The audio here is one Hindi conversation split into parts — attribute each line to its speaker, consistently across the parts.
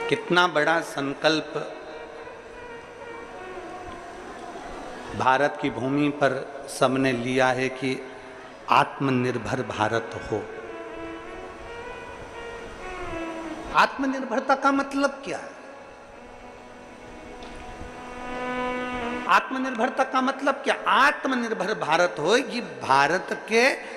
Speaker 1: कितना बड़ा संकल्प भारत की भूमि पर सबने लिया है कि आत्मनिर्भर भारत हो। आत्मनिर्भरता का मतलब क्या है? आत्मनिर्भरता का मतलब क्या? आत्मनिर्भर भारत हो, ये भारत के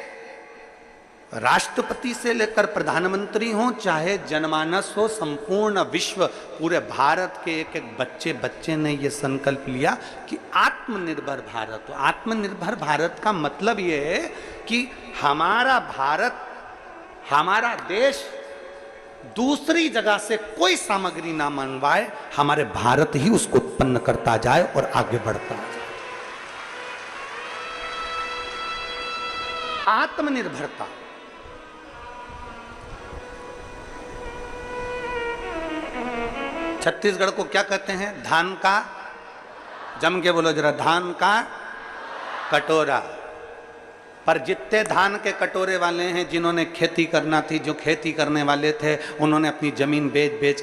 Speaker 1: राष्ट्रपति से लेकर प्रधानमंत्री हो, चाहे जनमानस हो, संपूर्ण विश्व, पूरे भारत के एक एक बच्चे ने ये संकल्प लिया कि आत्मनिर्भर भारत हो। आत्मनिर्भर भारत का मतलब ये है कि हमारा भारत, हमारा देश दूसरी जगह से कोई सामग्री ना मंगवाए, हमारे भारत ही उसको उत्पन्न करता जाए और आगे बढ़ता जाए। आत्मनिर्भरता छत्तीसगढ़ को क्या कहते हैं? धान का, जम के बोलो जरा, धान का कटोरा। पर जितने धान के कटोरे वाले हैं, जिन्होंने खेती करना थी, जो खेती करने वाले थे, उन्होंने अपनी जमीन बेच बेच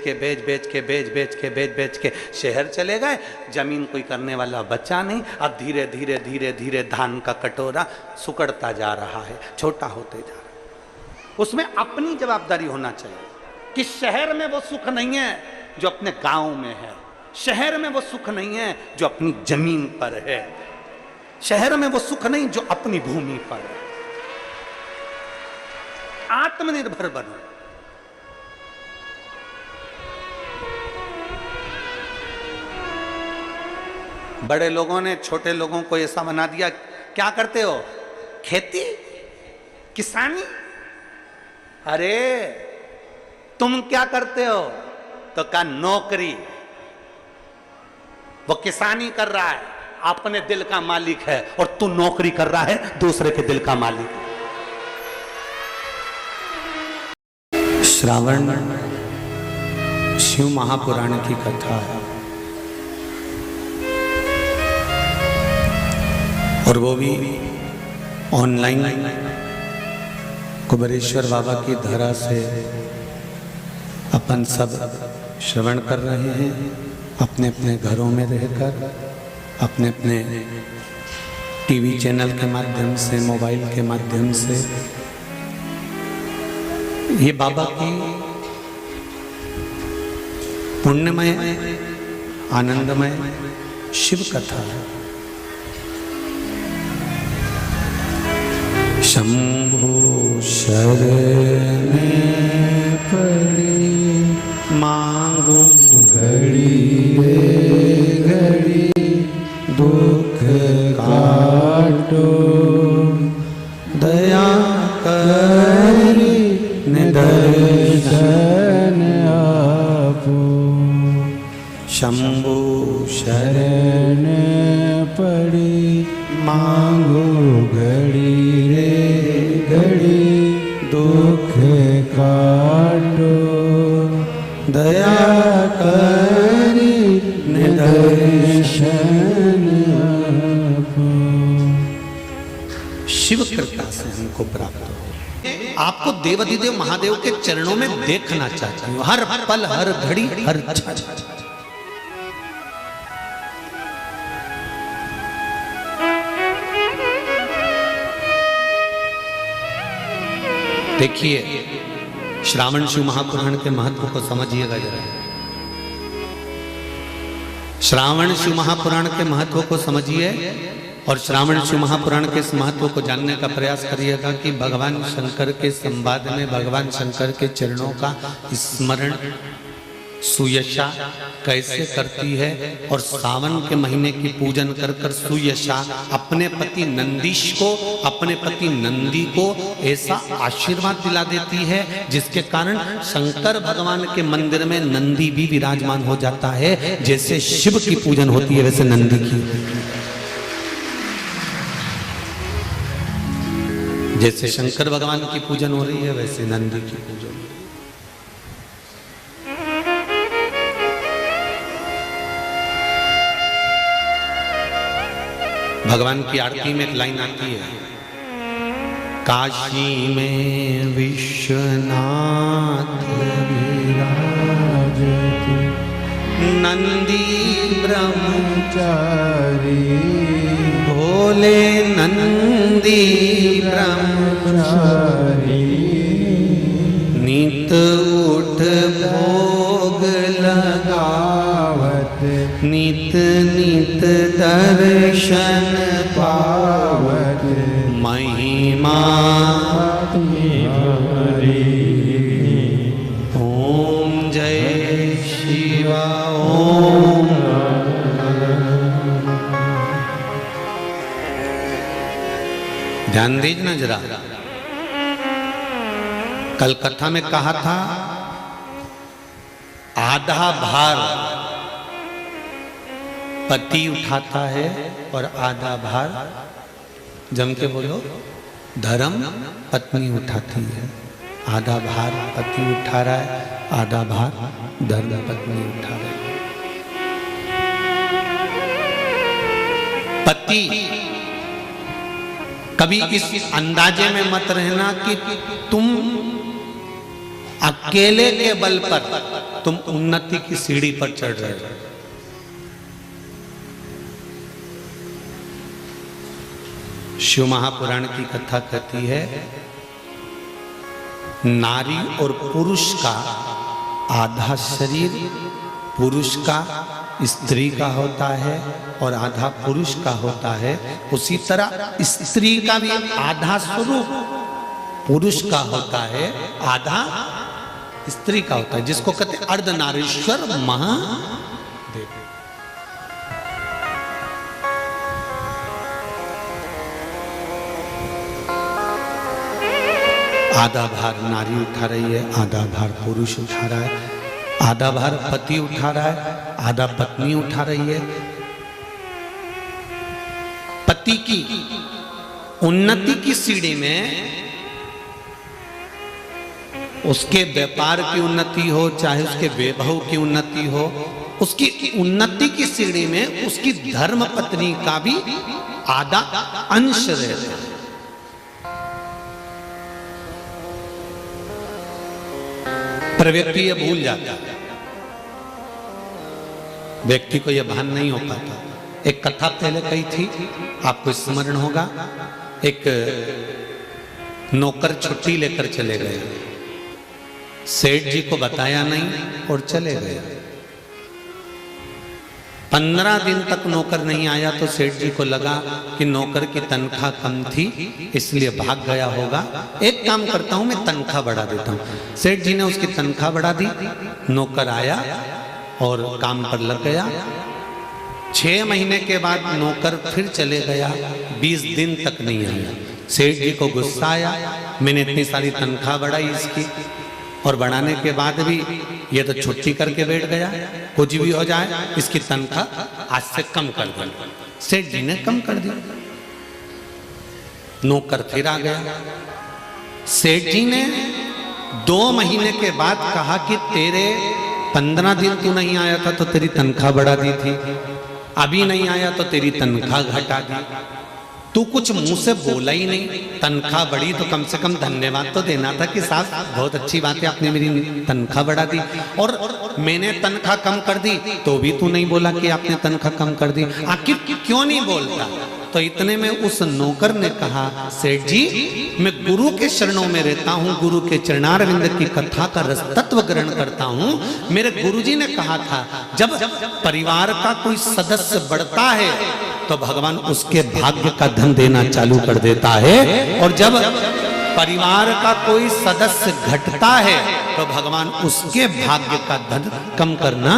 Speaker 1: के शहर चले गए। जमीन कोई करने वाला बचा नहीं। अब धीरे धीरे धान का कटोरा सुकड़ता जा रहा है, छोटा होते जा रहा है। उसमें अपनी जवाबदारी होना चाहिए कि शहर में वो सुख नहीं है जो अपने गांव में है, शहर में वो सुख नहीं है जो अपनी जमीन पर है, शहर में वो सुख नहीं जो अपनी भूमि पर है। आत्मनिर्भर बनो। बड़े लोगों ने छोटे लोगों को ऐसा बना दिया, क्या करते हो? खेती, किसानी। अरे तुम क्या करते हो? तो क्या नौकरी। वो किसानी कर रहा है, अपने दिल का मालिक है, और तू नौकरी कर रहा है, दूसरे के दिल का मालिक है। श्रावण शिव महापुराण की कथा है, और वो भी ऑनलाइन कुबेरेश्वर बाबा की धरा से अपन सब श्रवण कर रहे हैं, अपने अपने घरों में रहकर, अपने अपने टीवी चैनल के माध्यम से, मोबाइल के माध्यम से। ये बाबा की पुण्यमय, आनंदमय शिव कथा है। शंभो शरण पड़ी मांगू घड़ी घड़ी, दुख काटो दया करी निदर्शन आपो। शंभो शरण पड़ी मांगो घड़ी रे घड़ी, दुख काटो दया करी निदर्शन आपो। शिव कृपा से हमको प्राप्त हो। आपको देवाधिदेव महादेव के चरणों में देखना चाहती हूँ, हर पल, हर घड़ी, हर क्षण। देखिए, श्रावण शिव महापुराण के महत्व को समझिएगा जरा। श्रावण शिव महापुराण के महत्व को समझिए, और श्रावण शिव महापुराण के इस महत्व को जानने का प्रयास करिएगा कि भगवान शंकर के संवाद में भगवान शंकर के चरणों का स्मरण सुयशा कैसे करती है, और सावन के महीने की पूजन कर कर सुयशा अपने पति नंदीश को, अपने पति नंदी को ऐसा आशीर्वाद दिला देती है, जिसके कारण शंकर भगवान के मंदिर में नंदी भी विराजमान हो जाता है। जैसे शिव की पूजन होती है, वैसे नंदी की, जैसे शंकर भगवान की पूजन हो रही है, वैसे नंदी की पूजन। भगवान की आरती में एक लाइन आती है, काशी में विश्वनाथ विराज नंदी ब्रह्मचारी, भोले नंदी ब्रह्मचारी, नित उठ भोग लगावत, नित नित दर्शन पावत, महिमा हरि। ओम जय शिवा ओम। ध्यान दीजिए ना जरा, कल कथा में कहा था आधा भार पति उठाता है और आधा भार, जम के बोलो, धर्म पत्नी उठाती है। आधा भार पति उठा रहा है, आधा भार धर्म पत्नी उठा रही है। पति कभी इस अंदाजे में मत रहना कि तुम अकेले के बल पर तुम उन्नति की सीढ़ी पर चढ़ रहे हो। शिव महापुराण की कथा कहती है, नारी और पुरुष का आधा शरीर पुरुष का स्त्री का होता है और आधा पुरुष का होता है। उसी तरह स्त्री का भी आधा स्वरूप पुरुष का होता है, आधा स्त्री का होता है, जिसको कहते हैं अर्धनारीश्वर महादेव। आधा भार नारी उठा रही है, आधा भार पुरुष उठा रहा है, आधा भार पति उठा रहा है, आधा पत्नी उठा रही है। पति की उन्नति की सीढ़ी में उसके व्यापार की उन्नति हो, चाहे उसके वैभव की उन्नति हो, उसकी उन्नति की सीढ़ी में उसकी धर्म पत्नी का भी आधा अंश रहता है। पर व्यक्ति ये भूल जाता है, व्यक्ति को यह भान नहीं हो पाता। एक कथा पहले कही थी, आपको स्मरण होगा, एक नौकर छुट्टी लेकर चले गए, सेठ जी को बताया नहीं और चले गए। 15 दिन तक नौकर नहीं आया तो सेठ जी को लगा कि नौकर की तनख्वाह कम थी इसलिए भाग गया होगा। एक काम करता हूं, मैं तनख्वाह बढ़ा देता हूं। सेठ जी ने उसकी तनख्वाह बढ़ा दी, नौकर आया और काम पर लग गया। 6 महीने के बाद नौकर फिर चले गया, 20 दिन तक नहीं आया। सेठ जी को गुस्सा आया, मैंने इतनी सारी तनख्वाह बढ़ाई इसकी और बढ़ाने के बाद भी ये तो छुट्टी करके बैठ गया, कुछ भी हो जाए इसकी तनख्वाह आज से कम कर दो। सेठ जी ने कम कर दी, नौकर फिर आ गया। सेठ जी ने 2 महीने के बाद कहा कि तेरे 15 दिन तू नहीं आया था तो तेरी तनख्वाह बढ़ा दी थी, अभी नहीं आया तो तेरी तनख्वाह घटा दी। तू कुछ मुंह से बोला ही नहीं, तनख्वाह बढ़ी तो कम से कम धन्यवाद तो देना था कि साहब बहुत अच्छी बात है आपने मेरी तनख्वाह बढ़ा दी, और मैंने तनख्वाह कम कर दी तो भी तू नहीं बोला कि आपने तनख्वाह कम कर दी, आखिर क्यों नहीं बोलता? तो इतने में उस नौकर ने कहा, सेठ जी मैं गुरु के शरणों में रहता हूँ, गुरु के चरणारविंद की कथा का रस तत्व ग्रहण करता हूँ। मेरे गुरुजी ने कहा था जब परिवार का कोई सदस्य बढ़ता है तो भगवान उसके भाग्य का धन देना चालू कर देता है, और जब परिवार का कोई सदस्य घटता है तो भगवान उसके भाग्य का धन कम करना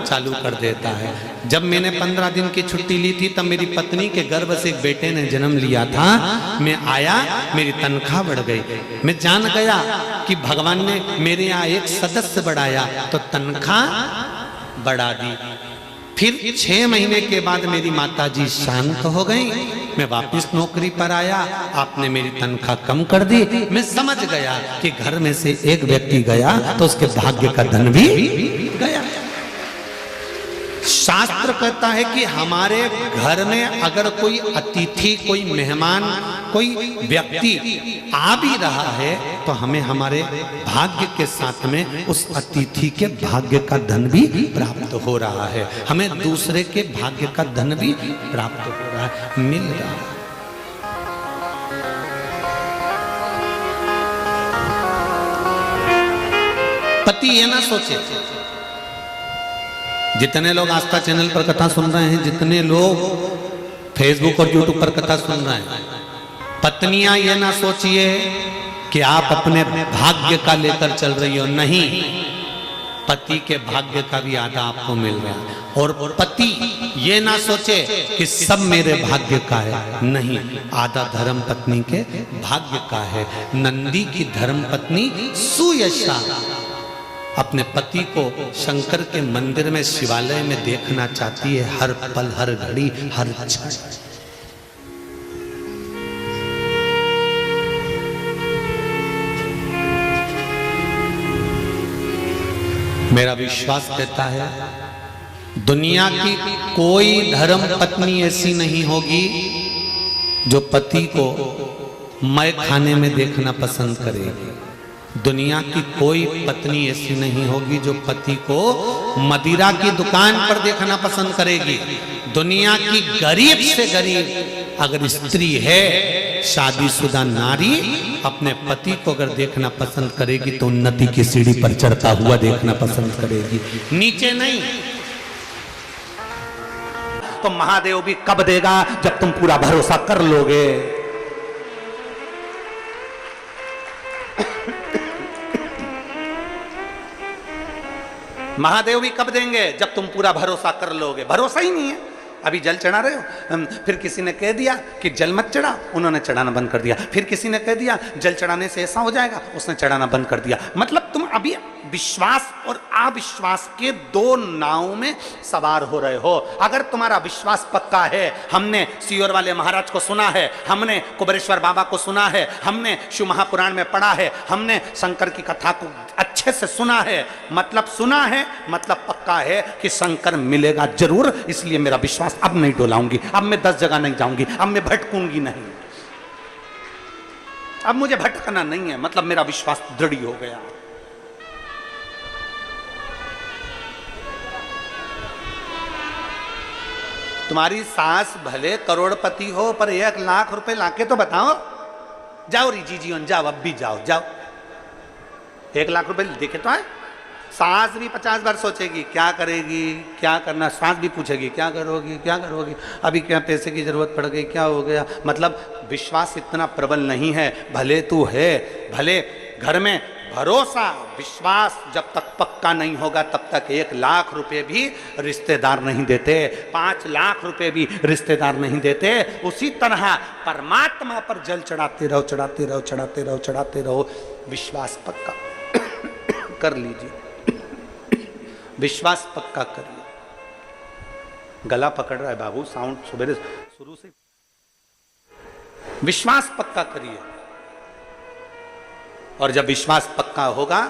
Speaker 1: चालू कर देता है। जब मैंने 15 दिन की छुट्टी ली थी तब मेरी पत्नी के गर्भ से एक बेटे ने जन्म लिया था। मैं आया, मेरी तनख्वाह बढ़ गई। मैं जान गया कि भगवान ने मेरे यहाँ एक सदस्य बढ़ाया तो तनख्वाह बढ़ा दी। फिर 6 महीने के बाद मेरी माताजी शांत हो गई, मैं वापस नौकरी पर आया, आपने मेरी तनख्वाह कम कर दी। मैं समझ गया कि घर में से एक व्यक्ति गया तो उसके भाग्य का धन भी गया। शास्त्र कहता है कि हमारे घर में अगर कोई अतिथि, कोई मेहमान कोई व्यक्ति आ भी रहा है तो हमें हमारे भाग्य के साथ में उस अतिथि के भाग्य का धन भी प्राप्त हो रहा है, हमें दूसरे के भाग्य का धन भी प्राप्त हो रहा है, मिल रहा है। पति ये ना सोचे, जितने लोग आस्था चैनल पर कथा सुन रहे हैं, जितने लोग फेसबुक और यूट्यूब पर कथा सुन रहे हैं, पत्नियां ये ना सोचिए कि आप अपने भाग्य का लेकर चल रही हो, नहीं, पति के भाग्य का भी आधा आपको मिल रहा है। और पति ये ना सोचे कि सब मेरे भाग्य का है, नहीं, आधा धर्म पत्नी के भाग्य का है। नंदी की धर्म पत्नी सुयशा अपने पति को शंकर के मंदिर में, शिवालय में देखना चाहती है, हर पल, हर घड़ी, हर क्षण। मेरा विश्वास कहता है दुनिया की कोई धर्म पत्नी ऐसी नहीं होगी जो पति को मय खाने में देखना पसंद करेगी। दुनिया की कोई पत्नी ऐसी नहीं होगी जो पति को मदिरा की दुकान पर देखना पसंद करेगी। दुनिया की गरीब से गरीब अगर स्त्री है, शादीशुदा नारी, अपने पति को अगर देखना पसंद करेगी तो उन्नति की सीढ़ी पर चढ़ता हुआ देखना पसंद करेगी, नीचे नहीं। तो महादेव भी कब देगा? जब तुम पूरा भरोसा कर लोगे। महादेव भी कब देंगे? जब तुम पूरा भरोसा कर लोगे। भरोसा ही नहीं है, अभी जल चढ़ा रहे हो, फिर किसी ने कह दिया कि जल मत चढ़ा, उन्होंने चढ़ाना बंद कर दिया। फिर किसी ने कह दिया जल चढ़ाने से ऐसा हो जाएगा, उसने चढ़ाना बंद कर दिया। मतलब तुम अभी विश्वास और अविश्वास के दो नाव में सवार हो रहे हो। अगर तुम्हारा विश्वास पक्का है, हमने सियोर वाले महाराज को सुना है, हमने कुबेरेश्वर बाबा को सुना है, हमने शिव महापुराण में पढ़ा है, हमने शंकर की कथा को अच्छे से सुना है, मतलब सुना है, मतलब पक्का है कि शंकर मिलेगा जरूर। इसलिए मेरा विश्वास अब नहीं डोलाऊंगी, अब मैं 10 जगह नहीं जाऊंगी, अब मैं भटकूंगी नहीं, अब मुझे भटकना नहीं है। मतलब मेरा विश्वास दृढ़ हो गया। तुम्हारी सास भले करोड़पति हो, पर 1 लाख रुपए लाके तो बताओ। जाओ रिजी जीवन, जाओ, अब भी जाओ, जाओ, 1 लाख रुपए देखे तो आए। सास भी 50 बार सोचेगी क्या करेगी, क्या करना। सास भी पूछेगी क्या करोगी, क्या करोगी, अभी क्या पैसे की जरूरत पड़ गई, क्या हो गया। मतलब विश्वास इतना प्रबल नहीं है। भले तू है, भले घर में भरोसा, विश्वास जब तक पक्का नहीं होगा तब तक 1 लाख रुपए भी रिश्तेदार नहीं देते, 5 लाख रुपए भी रिश्तेदार नहीं देते। उसी तरह परमात्मा पर जल चढ़ाते रहो, चढ़ाते रहो, चढ़ाते रहो, चढ़ाते रहो। विश्वास पक्का कर लीजिए, विश्वास पक्का करिए। गला पकड़ रहा है बाबू, साउंड सुबह शुरू से। विश्वास पक्का करिए, और जब विश्वास पक्का होगा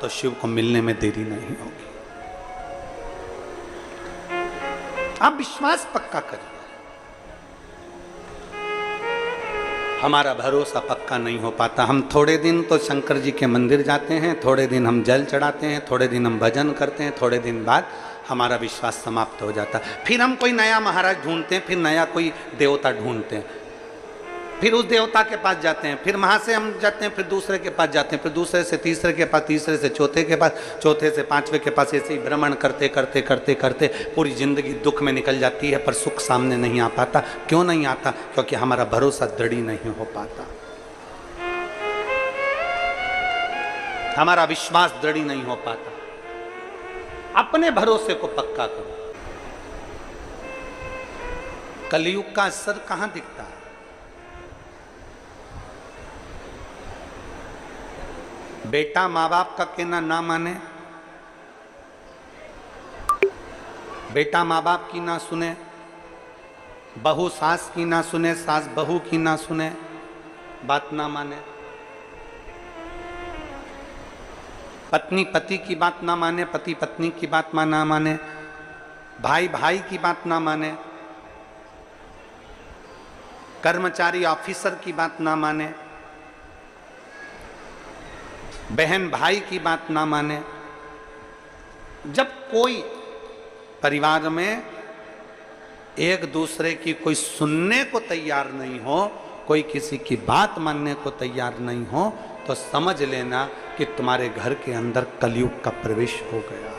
Speaker 1: तो शिव को मिलने में देरी नहीं होगी। आप विश्वास पक्का करिए। हमारा भरोसा पक्का नहीं हो पाता। हम थोड़े दिन तो शंकर जी के मंदिर जाते हैं, थोड़े दिन हम जल चढ़ाते हैं, थोड़े दिन हम भजन करते हैं, थोड़े दिन बाद हमारा विश्वास समाप्त हो जाता है। फिर हम कोई नया महाराज ढूंढते हैं, फिर नया कोई देवता ढूंढते हैं, फिर उस देवता के पास जाते हैं, फिर वहाँ से हम जाते हैं, फिर दूसरे के पास जाते हैं, फिर दूसरे से तीसरे के पास, तीसरे से चौथे के पास, चौथे से पांचवे के पास, ऐसे ही भ्रमण करते करते करते करते पूरी जिंदगी दुख में निकल जाती है, पर सुख सामने नहीं आ पाता। क्यों नहीं आता? क्योंकि हमारा भरोसा दृढ़ नहीं हो पाता, हमारा विश्वास दृढ़ नहीं हो पाता। अपने भरोसे को पक्का करो। कलयुग का असर कहां दिखता है? बेटा माँ बाप का कहना ना माने, बेटा माँ बाप की ना सुने, बहू सास की ना सुने, सास बहू की ना सुने, बात ना माने, पत्नी पति की बात ना माने, पति पत्नी की बात ना माने, भाई भाई की बात ना माने, कर्मचारी ऑफिसर की बात ना माने, बहन भाई की बात ना माने। जब कोई परिवार में एक दूसरे की कोई सुनने को तैयार नहीं हो, कोई किसी की बात मानने को तैयार नहीं हो, तो समझ लेना कि तुम्हारे घर के अंदर कलयुग का प्रवेश हो गया।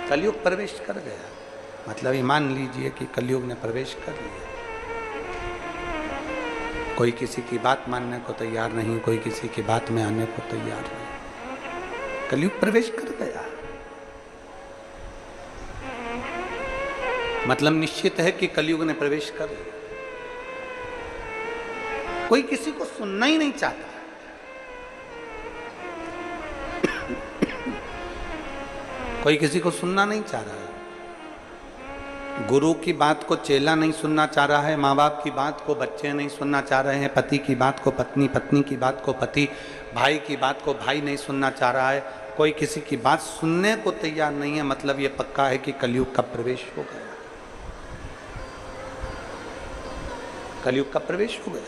Speaker 1: कलयुग प्रवेश कर गया, मतलब ये मान लीजिए कि कलयुग ने प्रवेश कर लिया। कोई किसी की बात मानने को तैयार नहीं, कोई किसी की बात में आने को तैयार नहीं, कलयुग प्रवेश कर गया। मतलब निश्चित है कि कलयुग ने प्रवेश कर लिया। कोई किसी को सुनना ही नहीं चाहता। कोई किसी को सुनना नहीं चाह रहा है। गुरु की बात को चेला नहीं सुनना चाह रहा है, माँ बाप की बात को बच्चे नहीं सुनना चाह रहे हैं, पति की बात को पत्नी, पत्नी की बात को पति, भाई की बात को भाई नहीं सुनना चाह रहा है। कोई किसी की बात सुनने को तैयार नहीं है। मतलब ये पक्का है कि कलयुग का प्रवेश हो गया। कलयुग का प्रवेश हो गया।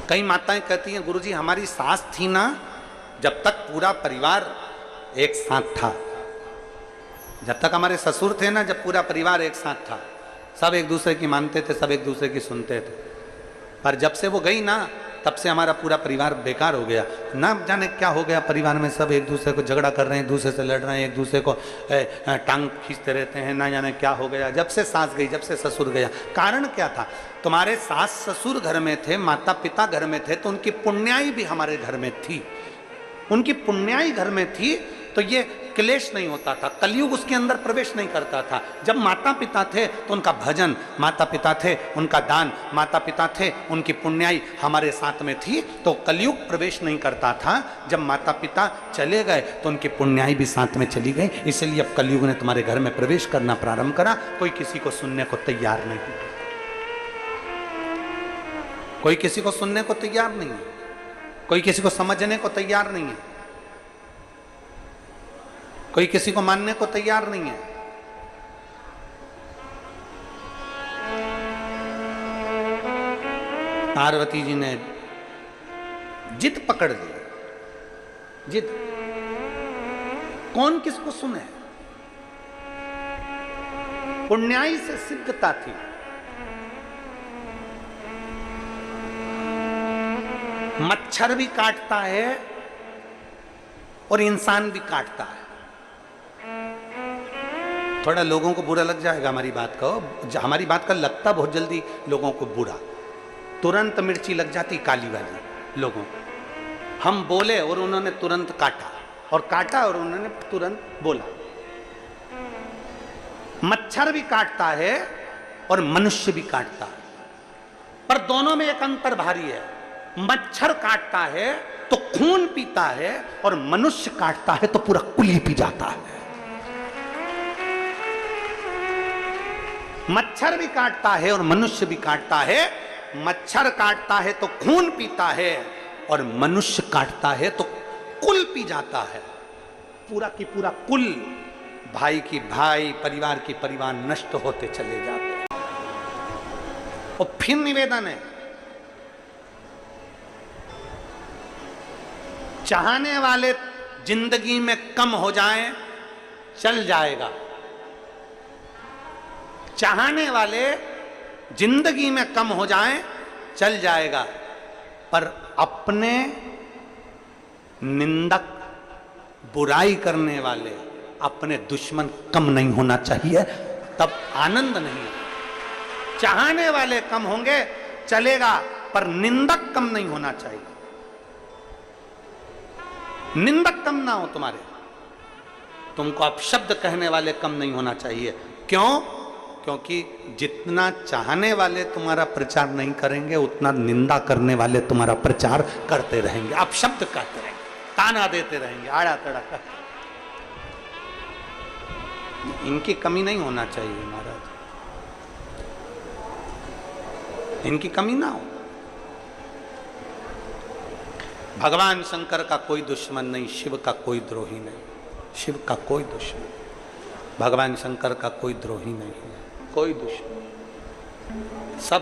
Speaker 1: कई माताएं कहती हैं, गुरुजी हमारी सास थी ना, जब तक पूरा परिवार एक साथ था, जब तक हमारे ससुर थे ना, जब पूरा परिवार एक साथ था, सब एक दूसरे की मानते थे, सब एक दूसरे की सुनते थे। पर जब से वो गई ना, तब से हमारा पूरा परिवार बेकार हो गया। ना जाने क्या हो गया परिवार में, सब एक दूसरे को झगड़ा कर रहे हैं, एक दूसरे से लड़ रहे हैं, एक दूसरे को टांग खींचते रहते हैं। ना जाने क्या हो गया जब से सास गई, जब से ससुर गया। कारण क्या था? तुम्हारे सास ससुर घर में थे, माता पिता घर में थे, तो उनकी पुण्याई भी हमारे घर में थी। उनकी पुण्याई घर में थी तो ये क्लेश नहीं होता था, कलयुग उसके अंदर प्रवेश नहीं करता था। जब माता पिता थे तो उनका भजन, माता पिता थे उनका दान, माता पिता थे उनकी पुण्याई हमारे साथ में थी, तो कलयुग प्रवेश नहीं करता था। जब माता पिता चले गए तो उनकी पुण्याई भी साथ में चली गई। इसलिए अब कलयुग ने तुम्हारे घर में प्रवेश करना प्रारंभ करा। कोई किसी को सुनने को तैयार नहीं, कोई किसी को सुनने को तैयार नहीं है, कोई किसी को समझने को तैयार नहीं है, कोई किसी को मानने को तैयार नहीं है। पार्वती जी ने जिद पकड़ ली। जिद, कौन किसको सुने? पुण्याई से सिद्धता थी। मच्छर भी काटता है और इंसान भी काटता है। थोड़ा लोगों को बुरा लग जाएगा हमारी बात का, हमारी बात का लगता बहुत जल्दी लोगों को बुरा, तुरंत मिर्ची लग जाती काली वाली लोगों को। हम बोले और उन्होंने तुरंत काटा, और काटा और उन्होंने तुरंत बोला। मच्छर भी काटता है और मनुष्य भी काटता है, पर दोनों में एक अंतर भारी है। मच्छर काटता है तो खून पीता है, और मनुष्य काटता है तो पूरा कुल ही पी जाता है। मच्छर भी काटता है और मनुष्य भी काटता है। मच्छर काटता है तो खून पीता है, और मनुष्य काटता है तो कुल पी जाता है। पूरा की पूरा कुल, भाई की भाई, परिवार की परिवार नष्ट होते चले जाते हैं। और फिर निवेदन है, चाहने वाले जिंदगी में कम हो जाएं, चल जाएगा। चाहने वाले जिंदगी में कम हो जाएं, चल जाएगा, पर अपने निंदक, बुराई करने वाले, अपने दुश्मन कम नहीं होना चाहिए, तब आनंद नहीं। चाहने वाले कम होंगे चलेगा, पर निंदक कम नहीं होना चाहिए। निंदक कम ना हो तुम्हारे, तुमको अपशब्द कहने वाले कम नहीं होना चाहिए। क्यों? क्योंकि जितना चाहने वाले तुम्हारा प्रचार नहीं करेंगे, उतना निंदा करने वाले तुम्हारा प्रचार करते रहेंगे, अपशब्द कहते रहेंगे, ताना देते रहेंगे, आड़ा तड़ा कर। इनकी कमी नहीं होना चाहिए महाराज, इनकी कमी ना हो। भगवान शंकर का कोई दुश्मन नहीं, शिव का कोई द्रोही नहीं, शिव का कोई दुश्मन। भगवान शंकर का कोई द्रोही नहीं है, कोई दुश्मन। सब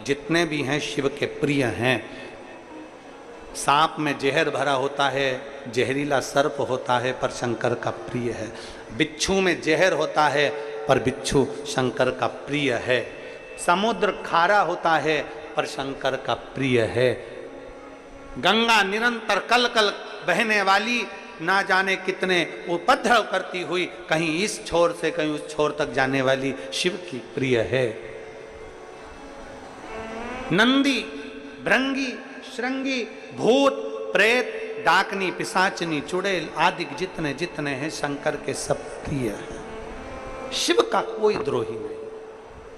Speaker 1: जितने भी हैं शिव के प्रिय हैं। सांप में जहर भरा होता है, जहरीला सर्प होता है, पर शंकर का प्रिय है। बिच्छू में जहर होता है, पर बिच्छू शंकर का प्रिय है। समुद्र खारा होता है, पर शंकर का प्रिय है। गंगा निरंतर कल कल बहने वाली, ना जाने कितने उपद्रव करती हुई, कहीं इस छोर से कहीं उस छोर तक जाने वाली, शिव की प्रिय है। नंदी, भृंगी, श्रृंगी, भूत, प्रेत, डाकनी, पिशाचनी, चुड़ैल आदि जितने जितने हैं शंकर के सब प्रिय हैं। शिव का कोई द्रोही नहीं,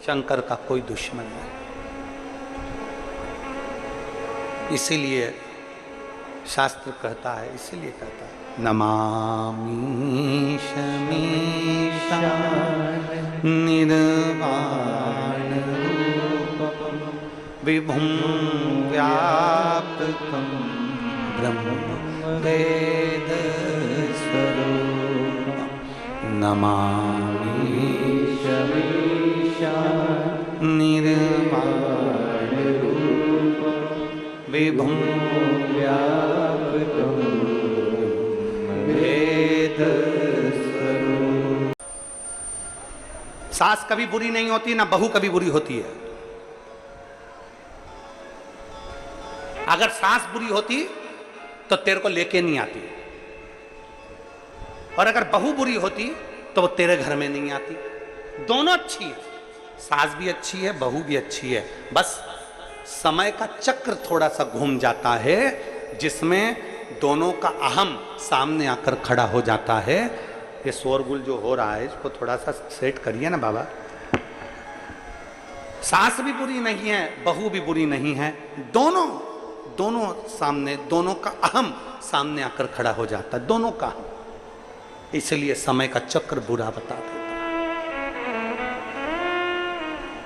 Speaker 1: शंकर का कोई दुश्मन नहीं। इसीलिए शास्त्र कहता है, इसीलिए कहता है नमामि शमीशा निर्वाण रूपम विभुं व्यापकं ब्रह्म वेद स्वरूपं नमामि शमीशा निर्वाण रूपं विभुं व्यापकं वेद स्वरूपं। सास कभी बुरी नहीं होती, ना बहू कभी बुरी होती है। अगर सास बुरी होती तो तेरे को लेके नहीं आती, और अगर बहू बुरी होती तो वो तेरे घर में नहीं आती। दोनों अच्छी है, सास भी अच्छी है, बहू भी अच्छी है। बस समय का चक्र थोड़ा सा घूम जाता है, जिसमें दोनों का अहम सामने आकर खड़ा हो जाता है। ये शोरगुल जो हो रहा है, इसको थोड़ा सा सेट करिए ना बाबा। सास भी बुरी नहीं है, बहू भी बुरी नहीं है, दोनों सामने, दोनों का अहम सामने आकर खड़ा हो जाता है, दोनों का। इसलिए समय का चक्र बुरा बता देता है,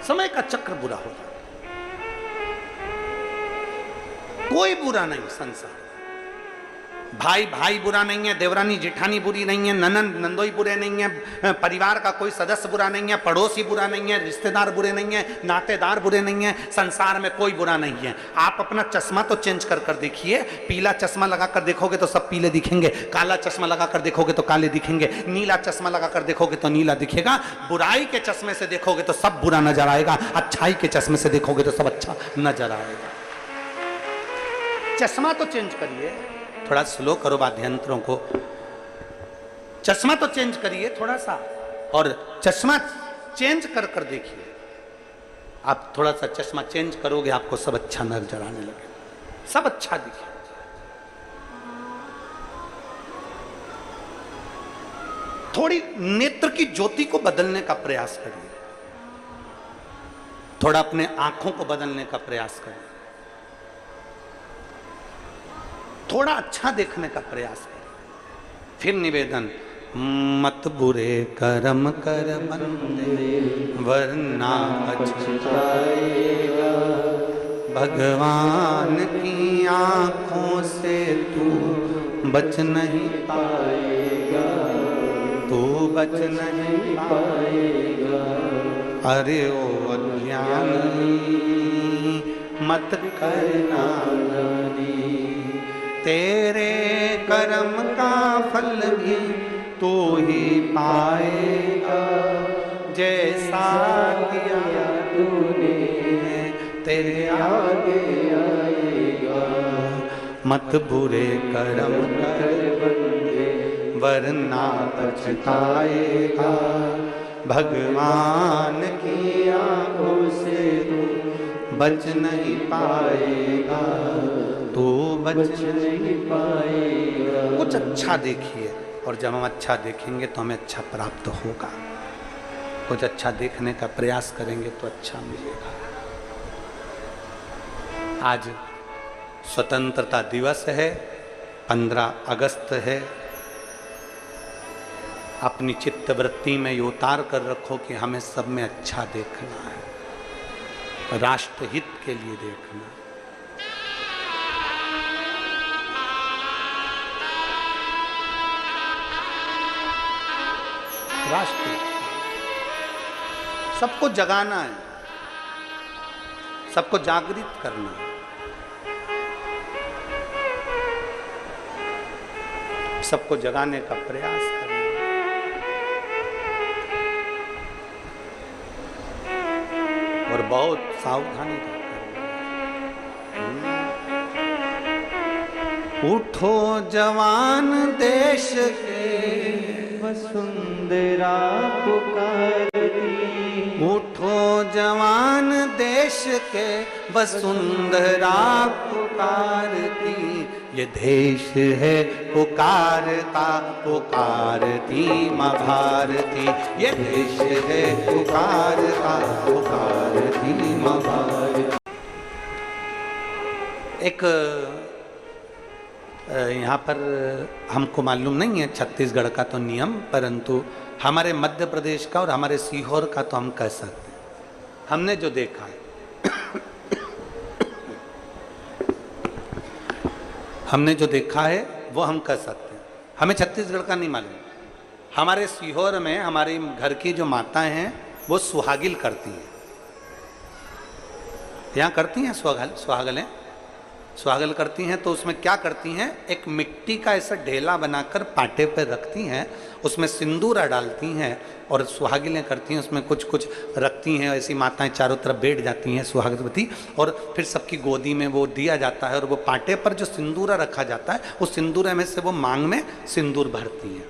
Speaker 1: समय का चक्र बुरा हो जाता है। कोई बुरा नहीं संसार। भाई भाई बुरा नहीं है, देवरानी जेठानी बुरी नहीं है, ननंद नंदोई बुरे नहीं है, परिवार का कोई सदस्य बुरा नहीं है, पड़ोसी बुरा नहीं है, रिश्तेदार बुरे नहीं है, नातेदार बुरे नहीं है। संसार में कोई बुरा नहीं है। आप अपना चश्मा तो चेंज कर कर देखिए। पीला चश्मा लगाकर देखोगे तो सब पीले दिखेंगे, काला चश्मा लगाकर देखोगे तो काले दिखेंगे, नीला चश्मा लगाकर देखोगे तो नीला दिखेगा। बुराई के चश्मे से देखोगे तो सब बुरा नजर आएगा, अच्छाई के चश्मे से देखोगे तो सब अच्छा नजर आएगा। चश्मा तो चेंज करिए, थोड़ा स्लो करो वाद्यंत्रों को। चश्मा तो चेंज करिए थोड़ा सा, और चश्मा चेंज कर कर देखिए। आप थोड़ा सा चश्मा चेंज करोगे, आपको सब अच्छा नजर आने लगे, सब अच्छा दिखे। थोड़ी नेत्र की ज्योति को बदलने का प्रयास करिए, थोड़ा अपने आंखों को बदलने का प्रयास करिए, थोड़ा अच्छा देखने का प्रयास करें। फिर निवेदन, मत बुरे कर्म कर बंदे वरना पछताएगा। भगवान की आंखों से तू बच नहीं पाएगा, तू बच नहीं पाएगा। अरे ओ अज्ञानी मत करना नानी, तेरे कर्म का फल भी तू ही पाएगा। जैसा किया तूने तेरे आगे आएगा। मत बुरे कर्म कर बंदे वरना पछताएगा। भगवान की आंखों से तू बच नहीं पाएगा, तू बच नहीं पाएगा। कुछ अच्छा देखिए, और जब हम अच्छा देखेंगे तो हमें अच्छा प्राप्त होगा। कुछ अच्छा देखने का प्रयास करेंगे तो अच्छा मिलेगा। आज स्वतंत्रता दिवस है, 15 अगस्त है। अपनी चित्त वृत्ति में ये उतार कर रखो कि हमें सब में अच्छा देखना है, राष्ट्र हित के लिए देखना है। राष्ट्रीय, सबको जगाना है, सबको जागृत करना है। सबको जगाने का प्रयास करना और बहुत सावधानी रखना। उठो जवान देश के
Speaker 2: वसुंधरा पुकारती,
Speaker 1: उठो जवान देश के वसुंधरा पुकारती, ये देश है पुकारता पुकारती माँ भारती, ये देश है पुकारता पुकारती माँ भारती। एक यहाँ पर हमको मालूम नहीं है छत्तीसगढ़ का तो नियम, परंतु हमारे मध्य प्रदेश का और हमारे सीहोर का तो हम कह सकते हैं। हमने जो देखा है हमने जो देखा है वो हम कह सकते हैं। हमें छत्तीसगढ़ का नहीं मालूम। हमारे सीहोर में हमारी घर की जो माताएं हैं वो सुहागिल करती हैं। यहाँ करती हैं सुहागलें सुहागल करती हैं। तो उसमें क्या करती हैं, एक मिट्टी का ऐसा ढेला बनाकर पाटे पर रखती हैं, उसमें सिंदूरा डालती हैं और सुहागिलें करती हैं। उसमें कुछ कुछ रखती हैं, ऐसी माताएं चारों तरफ बैठ जाती हैं सुहागवती, और फिर सबकी गोदी में वो दिया जाता है और वो पाटे पर जो सिंदूरा रखा जाता है उस सिंदूरे में से वो मांग में सिंदूर भरती हैं।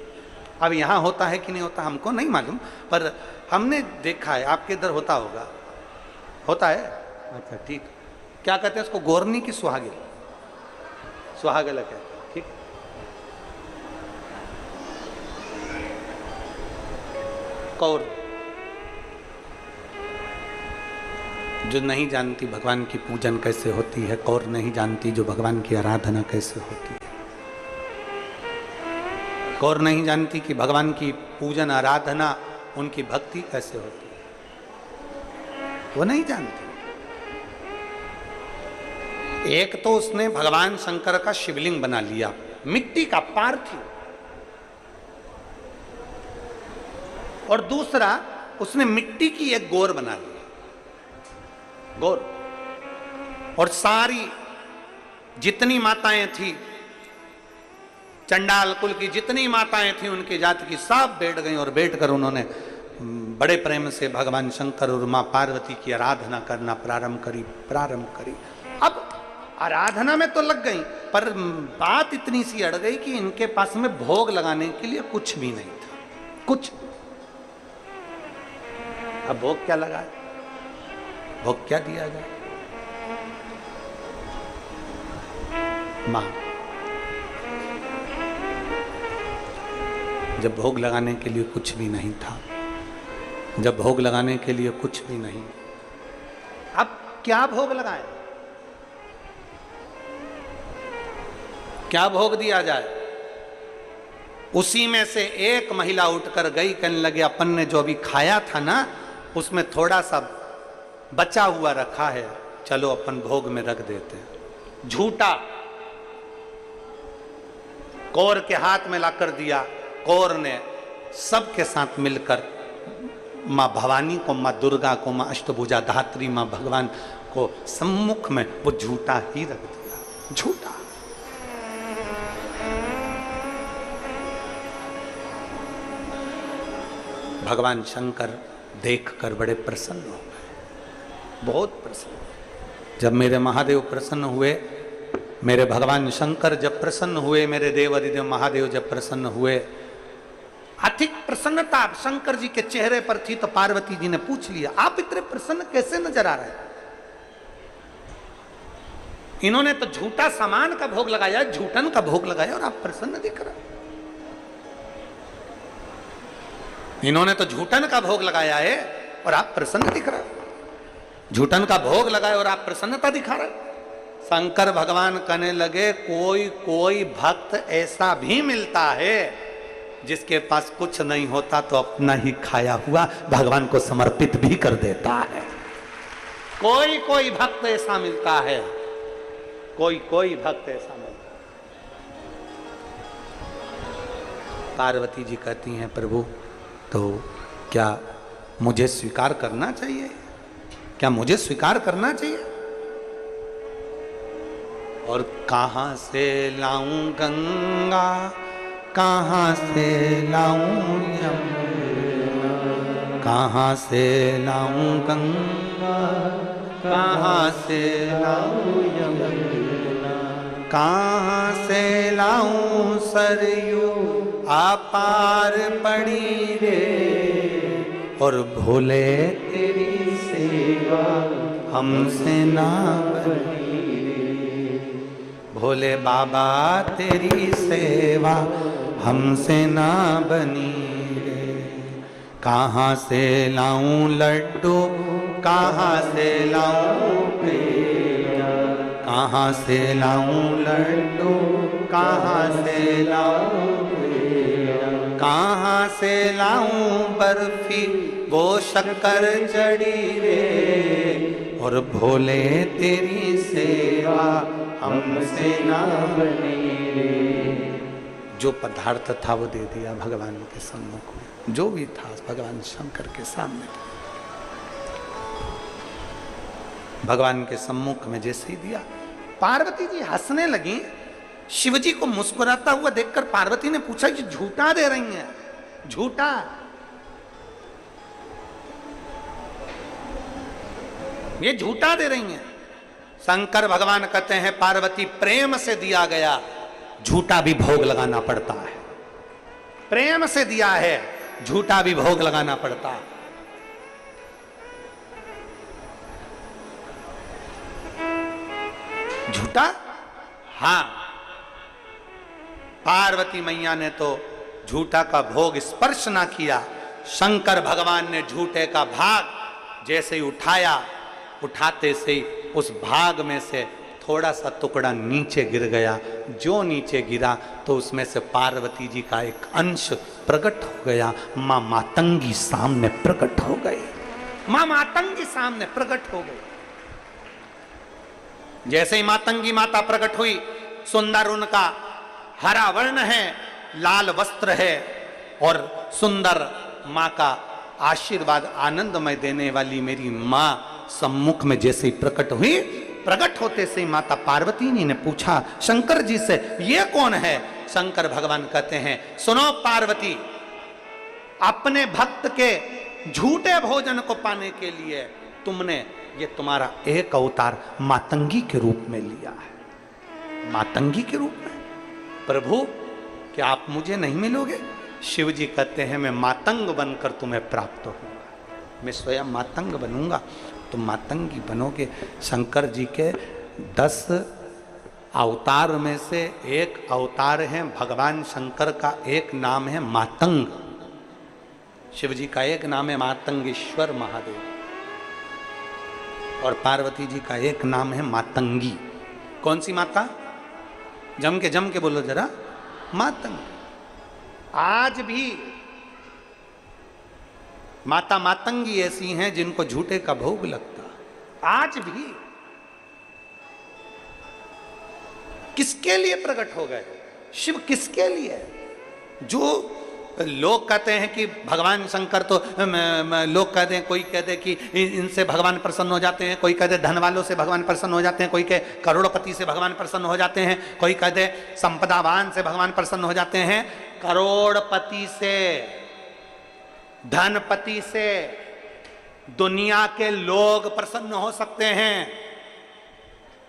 Speaker 1: अब यहाँ होता है कि नहीं होता हमको नहीं मालूम, पर हमने देखा है। आपके इधर होता होगा, होता है? अच्छा ठीक। क्या कहते हैं उसको? गोरनी की सुहागिल, सुहागल कहते हैं। ठीक। कौर जो नहीं जानती भगवान की पूजन कैसे होती है, कौर नहीं जानती जो भगवान की आराधना कैसे होती है, कौर नहीं जानती कि भगवान की पूजन आराधना उनकी भक्ति कैसे होती है, वो नहीं जानती। एक तो उसने भगवान शंकर का शिवलिंग बना लिया, मिट्टी का पार्थिव, और दूसरा उसने मिट्टी की एक गोर बना ली, गोर। और सारी जितनी माताएं थी, चंडाल कुल की जितनी माताएं थी उनकी जाति की, सब बैठ गई और बैठकर उन्होंने बड़े प्रेम से भगवान शंकर और मां पार्वती की आराधना करना प्रारंभ करी। अब आराधना में तो लग गई, पर बात इतनी सी अड़ गई कि इनके पास में भोग लगाने के लिए कुछ भी नहीं था, कुछ। अब भोग क्या लगाए, भोग क्या दिया जाए? मां, जब भोग लगाने के लिए कुछ भी नहीं था, जब भोग लगाने के लिए कुछ भी नहीं, अब क्या भोग लगाए, क्या भोग दिया जाए? उसी में से एक महिला उठकर गई, कहने लगे अपन ने जो अभी खाया था ना उसमें थोड़ा सा बचा हुआ रखा है, चलो अपन भोग में रख देते हैं। झूठा कौर के हाथ में लाकर दिया। कौर ने सबके साथ मिलकर मां भवानी को, मां दुर्गा को, मां अष्टभुजा धात्री मां भगवान को सम्मुख में वो झूठा ही रख दिया, झूठा। भगवान शंकर देखकर बड़े प्रसन्न हो गए, बहुत प्रसन्न। जब मेरे महादेव प्रसन्न हुए, मेरे भगवान शंकर जब प्रसन्न हुए, मेरे देव अधिदेव महादेव जब प्रसन्न हुए, अधिक प्रसन्नता शंकर जी के चेहरे पर थी। तो पार्वती जी ने पूछ लिया, आप इतने प्रसन्न कैसे नजर आ रहे हैं? इन्होंने तो झूठा सामान का भोग लगाया, झूठन का भोग लगाया, और आप प्रसन्न दिख रहे। इन्होंने तो झूठन का भोग लगाया है और आप प्रसन्न दिख रहे। झूठन का भोग लगाया और आप प्रसन्नता दिखा रहे। शंकर भगवान कहने लगे, कोई कोई भक्त ऐसा भी मिलता है जिसके पास कुछ नहीं होता तो अपना ही खाया हुआ भगवान को समर्पित भी कर देता है। कोई कोई भक्त ऐसा मिलता है, कोई कोई भक्त ऐसा मिलता है। पार्वती जी कहती हैं, प्रभु तो क्या मुझे स्वीकार करना चाहिए? क्या मुझे स्वीकार करना चाहिए? और कहाँ से लाऊं गंगा, कहाँ से लाऊं यमुना, कहाँ से लाऊं गंगा, कहाँ से लाऊं यमुना, कहाँ से लाऊं सरयू अपार पड़ी रे, और भोले तेरी सेवा हमसे ना बनी रे, भोले बाबा तेरी सेवा हमसे ना बनी रे। कहाँ से लाऊं लड्डू, कहाँ से लाऊं पेड़ा, कहाँ से लाऊं लड्डू, कहाँ से लाऊं पेड़ा, कहाँ से लाऊं बर्फी वो शक्कर चढ़ी रे, और भोले तेरी सेवा हमसे ना बनी रे। जो पदार्थ था वो दे दिया भगवान के सम्मुख में, जो भी था भगवान शंकर के सामने था। भगवान के सम्मुख में जैसे ही दिया, पार्वती जी हंसने लगी। शिवजी को मुस्कुराता हुआ देखकर पार्वती ने पूछा कि झूठा दे रही हैं? झूठा? ये झूठा दे रही हैं? शंकर भगवान कहते हैं पार्वती प्रेम से दिया गया झूठा भी भोग लगाना पड़ता है। प्रेम से दिया है, झूठा भी भोग लगाना पड़ता है। झूठा? हां, पार्वती मैया ने तो झूठा का भोग स्पर्श ना किया। शंकर भगवान ने झूठे का भाग जैसे ही उठाया, उठाते से ही उस भाग में से थोड़ा सा टुकड़ा नीचे गिर गया। जो नीचे गिरा तो उसमें से पार्वती जी का एक अंश प्रकट हो गया। मां मातंगी सामने प्रकट हो गई। मां मातंगी सामने प्रकट हो गई। जैसे ही मातंगी माता प्रकट हुई, सुंदर उनका हरा वर्ण है, लाल वस्त्र है, और सुंदर मां का आशीर्वाद आनंदमय देने वाली मेरी मां सम्मुख में जैसे ही प्रकट हुई, प्रकट होते से माता पार्वती ने पूछा शंकर जी से, ये कौन है? शंकर भगवान कहते हैं, सुनो पार्वती, अपने भक्त के झूठे भोजन को पाने के लिए तुमने ये तुम्हारा एक अवतार मातंगी के रूप में लिया है। मातंगी के रूप में? प्रभु, क्या आप मुझे नहीं मिलोगे? शिव जी कहते हैं, मैं मातंग बनकर तुम्हें प्राप्त होऊंगा। मैं स्वयं मातंग बनूंगा, तुम मातंगी बनोगे। शंकर जी के 10 अवतार में से एक अवतार है भगवान शंकर का, एक नाम है मातंग। शिव जी का एक नाम है मातंगेश्वर महादेव, और पार्वती जी का एक नाम है मातंगी। कौन सी माता? जम के बोलो जरा। मातंग। आज भी माता मातंगी ऐसी हैं जिनको झूठे का भोग लगता। आज भी किसके लिए प्रकट हो गए शिव? किसके लिए? जो लोग कहते हैं कि भगवान शंकर तो लोग कहते हैं, कोई कहते हैं कि इनसे भगवान प्रसन्न हो जाते हैं, कोई कहते हैं धन वालों से भगवान प्रसन्न हो जाते हैं, कोई कहे करोड़पति से भगवान प्रसन्न हो जाते हैं, कोई कहते हैं संपदावान से भगवान प्रसन्न हो जाते हैं। करोड़पति से, धनपति से दुनिया के लोग प्रसन्न हो सकते हैं,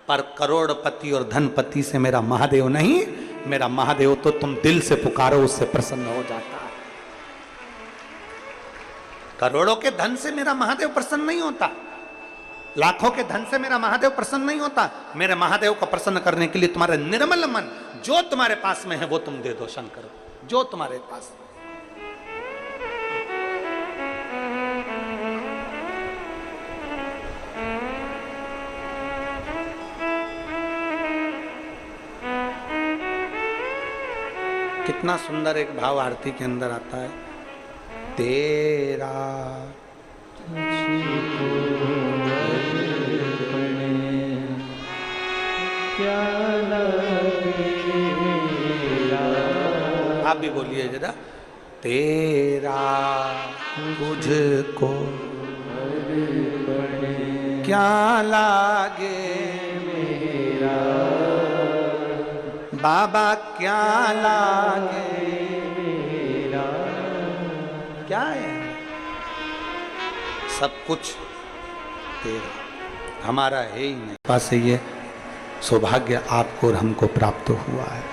Speaker 1: पर करोड़पति और धनपति से मेरा महादेव नहीं। मेरा महादेव तो तुम दिल से पुकारो उससे प्रसन्न हो जाता है। करोड़ों के धन से मेरा महादेव प्रसन्न नहीं होता, लाखों के धन से मेरा महादेव प्रसन्न नहीं होता। मेरे महादेव को प्रसन्न करने के लिए तुम्हारे निर्मल मन, जो तुम्हारे पास में है वो तुम दे दो शंकर, जो तुम्हारे पास। कितना सुंदर एक भाव आरती के अंदर आता है, तेरा आप भी बोलिए जरा, तेरा तुझको क्या लागे मेरा बाबा, क्या लागे मेरा। क्या है? सब कुछ तेरा, हमारा है ही नहीं। पास से ये सौभाग्य आपको और हमको प्राप्त हुआ है।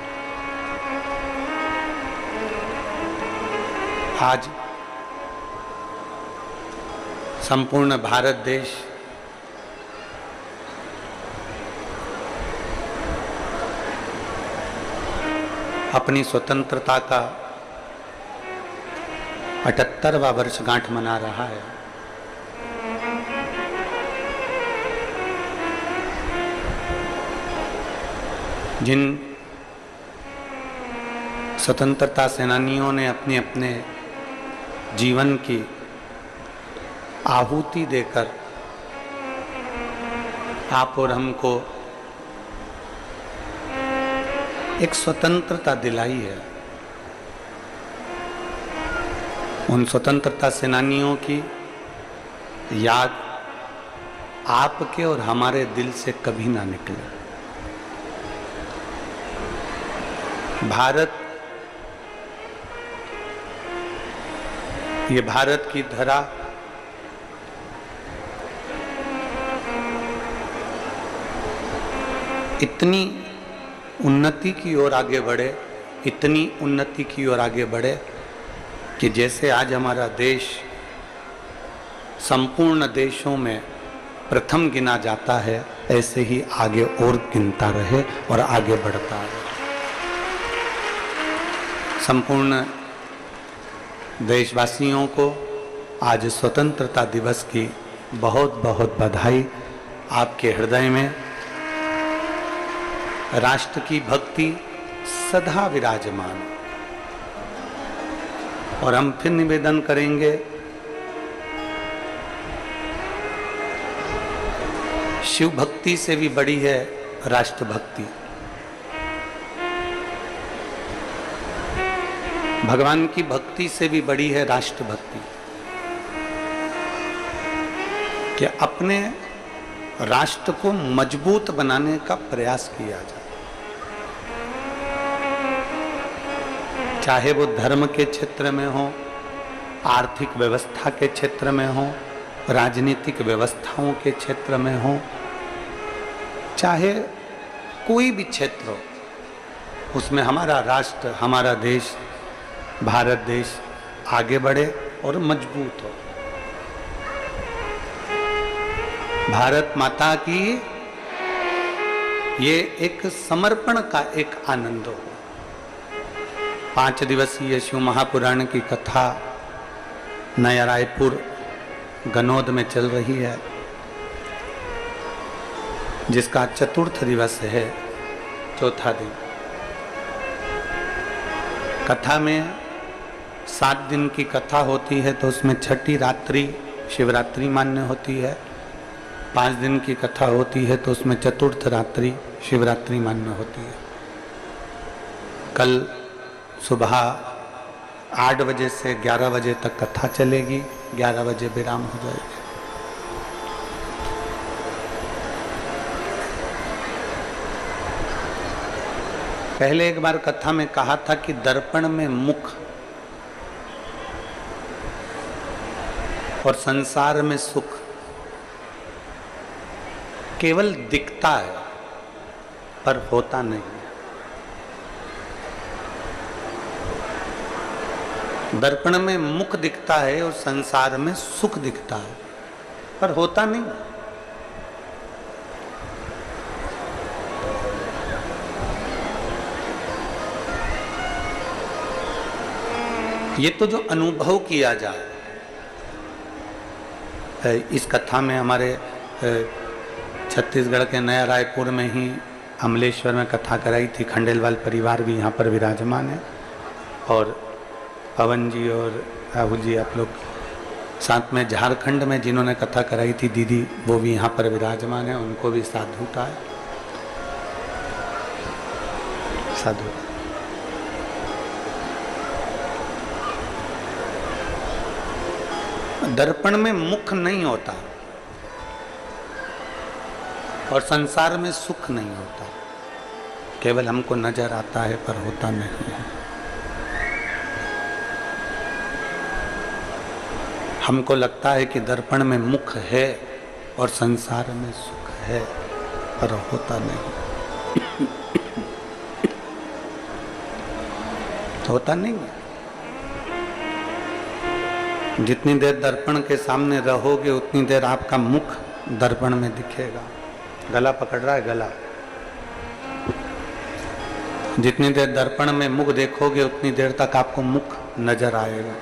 Speaker 1: आज संपूर्ण भारत देश अपनी स्वतंत्रता का 78वां वर्षगांठ मना रहा है। जिन स्वतंत्रता सेनानियों ने अपने अपने जीवन की आहुति देकर आप और हमको एक स्वतंत्रता दिलाई है, उन स्वतंत्रता सेनानियों की याद आपके और हमारे दिल से कभी ना निकले। भारत, ये भारत की धरा इतनी उन्नति की ओर आगे बढ़े, इतनी उन्नति की ओर आगे बढ़े कि जैसे आज हमारा देश संपूर्ण देशों में प्रथम गिना जाता है, ऐसे ही आगे और गिनता रहे और आगे बढ़ता रहे। संपूर्ण देशवासियों को आज स्वतंत्रता दिवस की बहुत बहुत बधाई। आपके हृदय में राष्ट्र की भक्ति सदा विराजमान। और हम फिर निवेदन करेंगे, शिव भक्ति से भी बड़ी है राष्ट्र भक्ति। भगवान की भक्ति से भी बड़ी है राष्ट्र भक्ति। कि अपने राष्ट्र को मजबूत बनाने का प्रयास किया जाए, चाहे वो धर्म के क्षेत्र में हो, आर्थिक व्यवस्था के क्षेत्र में हो, राजनीतिक व्यवस्थाओं के क्षेत्र में हो, चाहे कोई भी क्षेत्र हो, उसमें हमारा राष्ट्र, हमारा देश, भारत देश आगे बढ़े और मजबूत हो। भारत माता की ये एक समर्पण का एक आनंद हो। 5 दिवसीय शिव महापुराण की कथा नया रायपुर गनौद में चल रही है, जिसका चतुर्थ दिवस है, चौथा दिन। कथा में 7 दिन की कथा होती है, तो उसमें छठी रात्रि शिवरात्रि मान्य होती है। 5 दिन की कथा होती है तो उसमें चतुर्थ रात्रि शिवरात्रि मान्य होती है। कल सुबह 8 बजे से 11 बजे तक कथा चलेगी, 11 बजे विराम हो जाएगी। पहले एक बार कथा में कहा था कि दर्पण में मुख और संसार में सुख केवल दिखता है पर होता नहीं है। दर्पण में मुख दिखता है और संसार में सुख दिखता है पर होता नहीं। ये तो जो अनुभव किया जाए, इस कथा में हमारे छत्तीसगढ़ के नया रायपुर में ही अमलेश्वर में कथा कराई थी। खंडेलवाल परिवार भी यहाँ पर विराजमान है और पवन जी और राहुल जी, आप लोग साथ में झारखंड में जिन्होंने कथा कराई थी दीदी, वो भी यहाँ पर विराजमान है। उनको भी साधुता है, साधु। दर्पण में मुख नहीं होता और संसार में सुख नहीं होता, केवल हमको नजर आता है पर होता नहीं है। हमको लगता है कि दर्पण में मुख है और संसार में सुख है, पर होता नहीं, होता नहीं है। जितनी देर दर्पण के सामने रहोगे उतनी देर आपका मुख दर्पण में दिखेगा। गला पकड़ रहा है, गला। जितनी देर दर्पण में मुख देखोगे उतनी देर तक आपको मुख नजर आएगा।